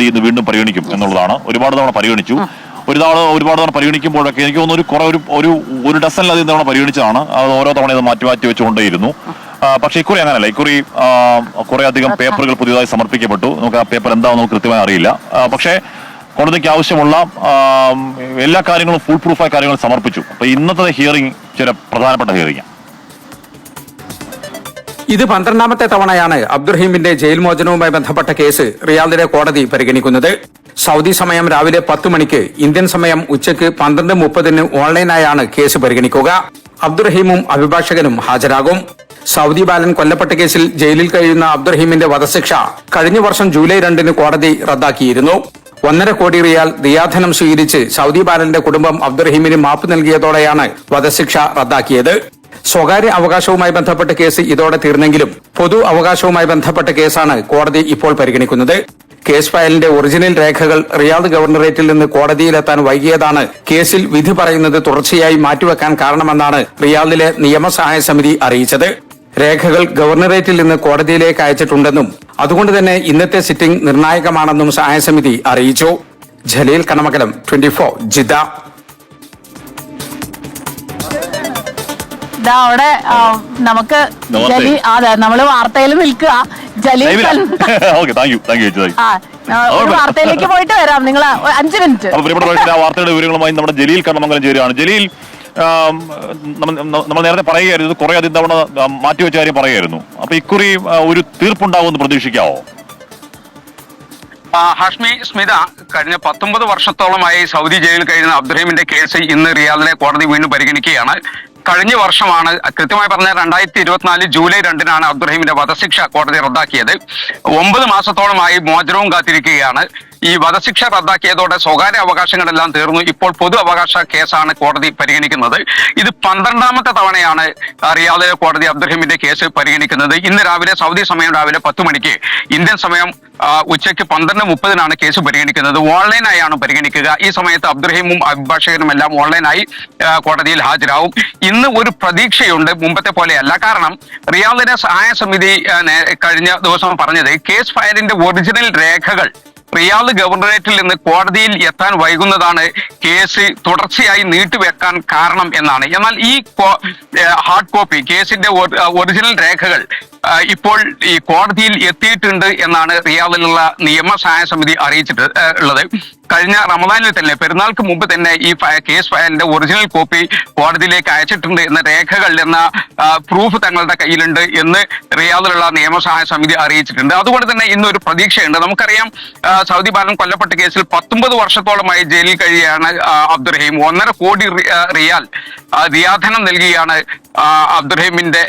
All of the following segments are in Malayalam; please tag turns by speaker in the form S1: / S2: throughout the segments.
S1: ഇന്ന് വീണ്ടും പരിഗണിക്കും എന്നുള്ളതാണ്. ഒരുപാട് തവണ പരിഗണിച്ചു. ഒരുപാട് തവണ പരിഗണിക്കുമ്പോഴൊക്കെ എനിക്ക് തോന്നുന്നു ഒരു ഡസനിലധികം തവണ പരിഗണിച്ചതാണ്. അത് ഓരോ തവണ ഇത് മാറ്റി വെച്ചുകൊണ്ടേയിരുന്നു. പക്ഷെ ഇക്കുറി അങ്ങനല്ല. ഇക്കുറി കുറെ അധികം പേപ്പറുകൾ പുതിയതായി സമർപ്പിക്കപ്പെട്ടു. നമുക്ക് ആ പേപ്പർ എന്താണെന്ന് നമുക്ക് കൃത്യമായി അറിയില്ല. പക്ഷേ കോടതിക്ക് ആവശ്യമുള്ള എല്ലാ കാര്യങ്ങളും ഫുൾ പ്രൂഫായ കാര്യങ്ങൾ സമർപ്പിച്ചു. അപ്പൊ ഇന്നത്തെ ഹിയറിംഗ് ചില പ്രധാനപ്പെട്ട ഹിയറിംഗ്.
S2: ഇത് 12ാമത്തെ തവണയാണ് അബ്ദുറഹീമിന്റെ ജയിൽ മോചനവുമായി ബന്ധപ്പെട്ട കേസ് റിയാദിലെ കോടതി പരിഗണിക്കുന്നത്. സൗദി സമയം രാവിലെ 10 മണിക്ക്, ഇന്ത്യൻ സമയം ഉച്ചയ്ക്ക് 12:30 ഓൺലൈനായാണ് കേസ് പരിഗണിക്കുക. അബ്ദുറഹീമും അഭിഭാഷകനും ഹാജരാകും. സൗദി ബാലൻ കൊല്ലപ്പെട്ട കേസിൽ ജയിലിൽ കഴിയുന്ന അബ്ദുറഹീമിന്റെ വധശിക്ഷ കഴിഞ്ഞ വർഷം ജൂലൈ 2 കോടതി റദ്ദാക്കിയിരുന്നു. 1.5 കോടി റിയാൽ ദിയാധനം സ്വീകരിച്ച് സൗദി ബാലന്റെ കുടുംബം അബ്ദുറഹീമിന് മാപ്പ് നൽകിയതോടെയാണ് വധശിക്ഷ റദ്ദാക്കിയത്. സ്വകാര്യ അവകാശവുമായി ബന്ധപ്പെട്ട കേസ് ഇതോടെ തീർന്നെങ്കിലും പൊതു അവകാശവുമായി ബന്ധപ്പെട്ട കേസാണ് കോടതി ഇപ്പോൾ പരിഗണിക്കുന്നത്. കേസ് ഫയലിന്റെ ഒറിജിനൽ രേഖകൾ റിയാദ് ഗവർണറേറ്റിൽ നിന്ന് കോടതിയിലെത്താൻ വൈകിയതാണ് കേസിൽ വിധി പറയുന്നത് തുടർച്ചയായി മാറ്റിവെക്കാൻ കാരണമെന്നാണ് റിയാദിലെ നിയമസഹായ സമിതി അറിയിച്ചത്. രേഖകൾ ഗവർണറേറ്റിൽ നിന്ന് കോടതിയിലേക്ക് അയച്ചിട്ടുണ്ടെന്നും അതുകൊണ്ട് തന്നെ ഇന്നത്തെ സിറ്റിംഗ് നിർണായകമാണെന്നും സഹായ സമിതി അറിയിച്ചു. ജലീൽ കണമകലം, 24 ജിദ്ദ.
S3: അവിടെ നമുക്ക് അതെ, നമ്മള് വാർത്തയിൽ നിൽക്കുക. ജലീൽ വാർത്തയിലേക്ക് പോയിട്ട് വരാം. നിങ്ങൾ 5 മിനിറ്റ്.
S1: വാർത്തയുടെ വിവരങ്ങളുമായി നമ്മുടെ ജലീൽ കണ്ണമംഗലം ചേരുകയാണ്. ജലീൽ, നമ്മൾ നേരത്തെ പറയുകയായിരുന്നു കുറെ അധികം തവണ മാറ്റിവെച്ച കാര്യം പറയുകയായിരുന്നു. അപ്പൊ ഇക്കുറി ഒരു തീർപ്പുണ്ടാവുമെന്ന് പ്രതീക്ഷിക്കാവോ?
S4: ഹാഷ്മി, സ്മിത, കഴിഞ്ഞ 19 വർഷത്തോളമായി സൗദി ജയിലിൽ കഴിയുന്ന അബ്ദുറഹീമിന്റെ കേസ് ഇന്ന് റിയാദിലെ കോടതി വീണ്ടും പരിഗണിക്കുകയാണ്. കഴിഞ്ഞ വർഷമാണ്, കൃത്യമായി പറഞ്ഞാൽ 2024 ജൂലൈ 2 അബ്ദുറഹീമിന്റെ വധശിക്ഷ കോടതി റദ്ദാക്കിയത്. 9 മാസത്തോളമായി മോചനവും കാത്തിരിക്കുകയാണ്. ഈ വധശിക്ഷ റദ്ദാക്കിയതോടെ സ്വകാര്യ അവകാശങ്ങളെല്ലാം തീർന്നു. ഇപ്പോൾ പൊതു അവകാശ കേസാണ് കോടതി പരിഗണിക്കുന്നത്. ഇത് 12ാമത്തെ തവണയാണ് റിയാദിലെ കോടതി അബ്ദുറഹീമിന്റെ കേസ് പരിഗണിക്കുന്നത്. ഇന്ന് രാവിലെ സൗദി സമയം രാവിലെ 10 മണിക്ക്, ഇന്ത്യൻ സമയം ഉച്ചയ്ക്ക് 12:30 കേസ് പരിഗണിക്കുന്നത്. ഓൺലൈനായാണ് പരിഗണിക്കുക. ഈ സമയത്ത് അബ്ദുറഹീമും അഭിഭാഷകനും എല്ലാം ഓൺലൈനായി കോടതിയിൽ ഹാജരാകും. ഇന്ന് ഒരു പ്രതീക്ഷയുണ്ട്, മുമ്പത്തെ പോലെയല്ല. കാരണം റിയാദിലെ സഹായ സമിതി കഴിഞ്ഞ ദിവസം പറഞ്ഞത് കേസ് ഫയലിന്റെ ഒറിജിനൽ രേഖകൾ റിയാദ് ഗവർണറേറ്റിൽ നിന്ന് കോടതിയിൽ എത്താൻ വൈകുന്നതാണ് കേസ് തുടർച്ചയായി നീട്ടിവെക്കാൻ കാരണം എന്നാണ്. എന്നാൽ ഈ ഹാർഡ് കോപ്പി കേസിന്റെ ഒറിജിനൽ രേഖകൾ ഇപ്പോൾ ഈ കോടതിയിൽ എത്തിയിട്ടുണ്ട് എന്നാണ് റിയാദിലുള്ള നിയമസഹായ സമിതി അറിയിച്ചിട്ടുള്ളത്. കഴിഞ്ഞ റമദാനിൽ തന്നെ, പെരുന്നാൾക്ക് മുമ്പ് തന്നെ ഈ കേസ് ഫയലിന്റെ ഒറിജിനൽ കോപ്പി കോടതിയിലേക്ക് അയച്ചിട്ടുണ്ട് എന്ന രേഖകൾ എന്ന പ്രൂഫ് തങ്ങളുടെ കയ്യിലുണ്ട് എന്ന് റിയാദിലുള്ള നിയമസഹായ സമിതി അറിയിച്ചിട്ടുണ്ട്. അതുകൊണ്ട് തന്നെ ഇന്നൊരു പ്രതീക്ഷയുണ്ട്. നമുക്കറിയാം, സൗദി ബാലൻ കൊല്ലപ്പെട്ട കേസിൽ 19 വർഷത്തോളമായി ജയിലിൽ കഴിയുകയാണ് അബ്ദുറഹീം. 1.5 കോടി റിയാൽ ദിയാധനം നൽകിയാണ് അബ്ദുറഹീമിന്റെ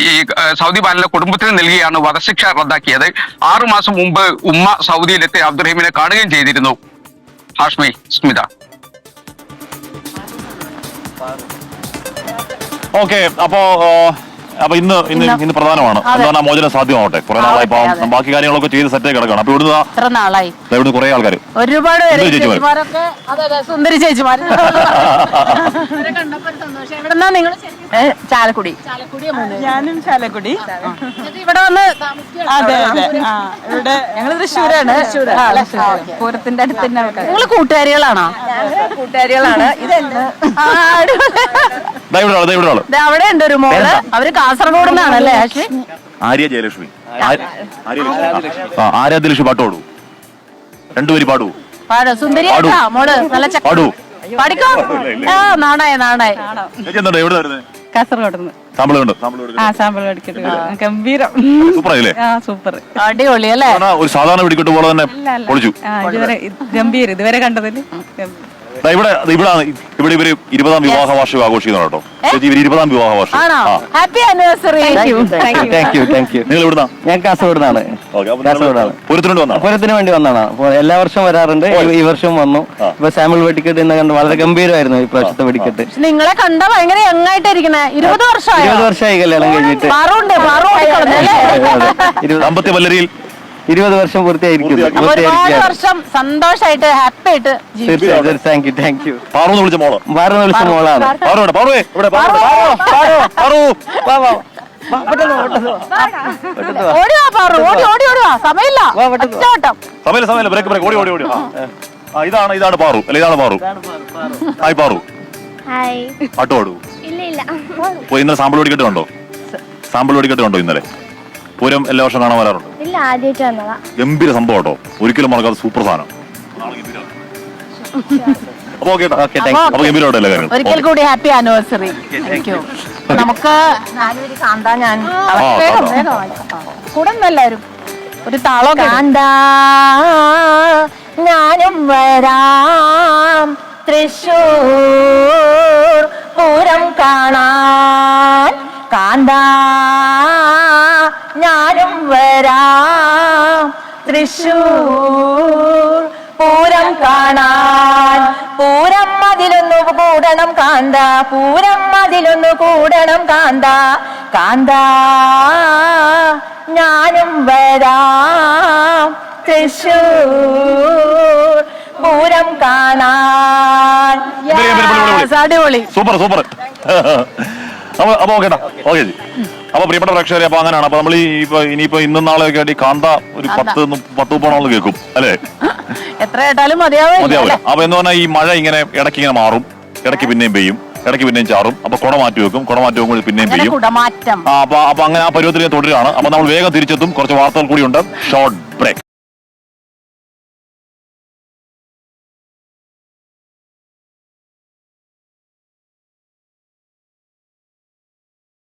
S4: ഈ സൗദി ബാലന്റെ കുടുംബത്തിന് നൽകിയാണ് വധശിക്ഷ റദ്ദാക്കിയത്. 6 മാസം മുമ്പ് ഉമ്മ സൗദിയിലെത്തി അബ്ദുറഹീമിനെ കാണുകയും ചെയ്തിരുന്നു. ഹാഷ്മി, സ്മിത.
S1: ഓക്കെ, അപ്പൊ ഇന്ന് പ്രധാനമാണ്. എന്താണ് മോചനം സാധ്യമാവട്ടെ. കുറെ നാളായി ബാക്കി കാര്യങ്ങളൊക്കെ ചെയ്ത് സെറ്റായി കിടക്കണം. അപ്പൊ ഇവിടുന്ന് കുറെ ആൾക്കാർ,
S3: ഒരുപാട് സുന്ദരി ചേച്ചിമാർ. ചാലക്കുടി.
S5: ഞാനും ചാലക്കുടി.
S3: ഇവിടെ വന്ന്
S5: അതെ അതെ, ഇവിടെ ഞങ്ങൾ തൃശ്ശൂരാണ്. പൂരത്തിന്റെ അടുത്ത് തന്നെ.
S3: നിങ്ങൾ കൂട്ടുകാരികളാണോ?
S5: കൂട്ടുകാരികളാണ്.
S3: അവിടെ ഉണ്ട് ഒരു മോള്. അവര് കാസർഗോഡ് നിന്നാണല്ലേ?
S1: ആര്യ ജയലക്ഷ്മി. ആര്യാദ്യലക്ഷ്മി പാട്ട് പാടൂ. 2 വരി പാടൂ.
S3: പാടോ സുന്ദരി മോള്. നല്ല
S1: പാടൂ.
S3: പഠിക്കോ? നാണായ.
S1: എവിടെ വരുന്നത്?
S5: കാസർഗോഡ്. സാമ്പിൾ പഠിക്കട്ടെ. ഗംഭീരം. സൂപ്പർ.
S3: അടിപൊളി അല്ലേ?
S1: ഒരു സാധാരണ വെടിക്കെട്ട് പോലെ തന്നെ പൊളിച്ചു.
S5: ഇതുവരെ ഗംഭീരം. ഇതുവരെ കണ്ടതിന്
S1: ഇവിടെ 20ാം വിവാഹ വാർഷികം ആഘോഷിക്കുന്നു കേട്ടോ. 20ാം വിവാഹ വാർഷികം.
S3: Happy anniversary.
S1: നിങ്ങൾ എവിടുന്നാ?
S6: ഞാൻ കാസർഗോഡാണ്. പൂരത്തിന് വേണ്ടി വന്നതാണ്. എല്ലാ വർഷവും വരാറുണ്ട്. ഈ വർഷവും വന്നു. ഇപ്പൊ സാമ്പിൾ വെടിക്കെട്ട് എന്ന് കണ്ട് വളരെ ഗംഭീരമായിരുന്നു ഈ പ്രാവശ്യത്തെ വെടിക്കെട്ട്.
S3: നിങ്ങളെ കണ്ട ഭയങ്കര യങ്ങായിട്ടിരിക്കണേ. 20
S6: വർഷമായി കല്യാണം കഴിഞ്ഞിട്ട്. 20 വർഷം പൂർത്തിയായിരിക്കുന്നു.
S3: വർഷം സന്തോഷമായിട്ട് ഹാപ്പി ആയിട്ട്.
S6: Thank you.
S1: പാറു വിളിച്ച മോളാണ്.
S3: ഓടി വാ പാറു, ഓടി ഓടി ഓടി വാ, സമയമില്ല. ഒറ്റ ഓട്ടം.
S1: സമയം ബ്രേക്ക് ഓടി ഓടി ഓടി ഇതാണ് പാറു അല്ലെ, ഇതാണ് പാറു. ഹായ് പാറു.
S7: ഹായ്.
S1: പാട്ട് പാടൂ.
S7: ഇല്ല ഇല്ല.
S1: ഇന്നലെ സാമ്പിൾ വെടിക്കെട്ട് കണ്ടോ? സാമ്പിൾ വെടിക്കെട്ട് കണ്ടോ ഇന്നലെ? പൂരം എല്ലാ വർഷം കാണാൻ വരാറുണ്ട്.
S7: ഇല്ല, ആദ്യമായിട്ട് വന്നതാ.
S1: ഗംഭീര സംഭവം കേട്ടോ, ഒരിക്കലും മറക്കാതെ സൂപ്പർ സാധനം. അപ്പൊ ഓക്കെ, അപ്പൊ ഗംഭീരമായിട്ട് എല്ലാ കാര്യങ്ങളും.
S3: ഒരിക്കൽ കൂടി ഹാപ്പി ആനിവേഴ്സറി. നമുക്ക് കാന്താ ഞാൻ വേഗം വേഗം കൂടെ എല്ലാവരും ഒരു താളോ കാന്താ ഞാനും വരാം തൃശ്ശൂർ പൂരം കാണാൻ, കാന്താ ഞാനും വരാം തൃശ്ശൂർ പൂരം കാണാൻ, പൂരം അതിലൊന്നു കൂടണം കാന്ത, പൂരം അതിലൊന്നു കൂടണം കാന്ത, കാന്ത ഞാനും വരാം തൃശ്ശൂർ പൂരം കാണാൻ. അടിപൊളി,
S1: സൂപ്പർ സൂപ്പർ. അപ്പൊ ഓക്കേട്ടാ, ഓക്കെ. അപ്പൊ പ്രിയപ്പെട്ട പ്രേക്ഷകരെ, അപ്പൊ അങ്ങനെയാണ്. അപ്പൊ നമ്മൾ ഇനിയിപ്പോ ഇന്നും നാളെ ഒക്കെ ആയിട്ട് കാന്ത ഒരു 10-30 കേൾക്കും അല്ലേ?
S3: എത്ര കേട്ടാലും മതിയാവില്ല.
S1: അപ്പൊ എന്ന് പറഞ്ഞാൽ ഈ മഴ ഇങ്ങനെ ഇടയ്ക്ക് ഇങ്ങനെ മാറും, ഇടയ്ക്ക് പിന്നെയും പെയ്യും, ഇടയ്ക്ക് പിന്നെയും ചാറും. അപ്പൊ കുട മാറ്റി വെക്കും, കുട മാറ്റി വെക്കുമ്പോൾ പിന്നെയും പെയ്യും.
S3: കുടമാറ്റം.
S1: അപ്പൊ അങ്ങനെ ആ പരുവത്തിൽ തുടരുകയാണ്. അപ്പൊ നമ്മൾ വേഗം തിരിച്ചെത്തും. കുറച്ച് വാർത്തകൾ കൂടി ഉണ്ട്. Short break.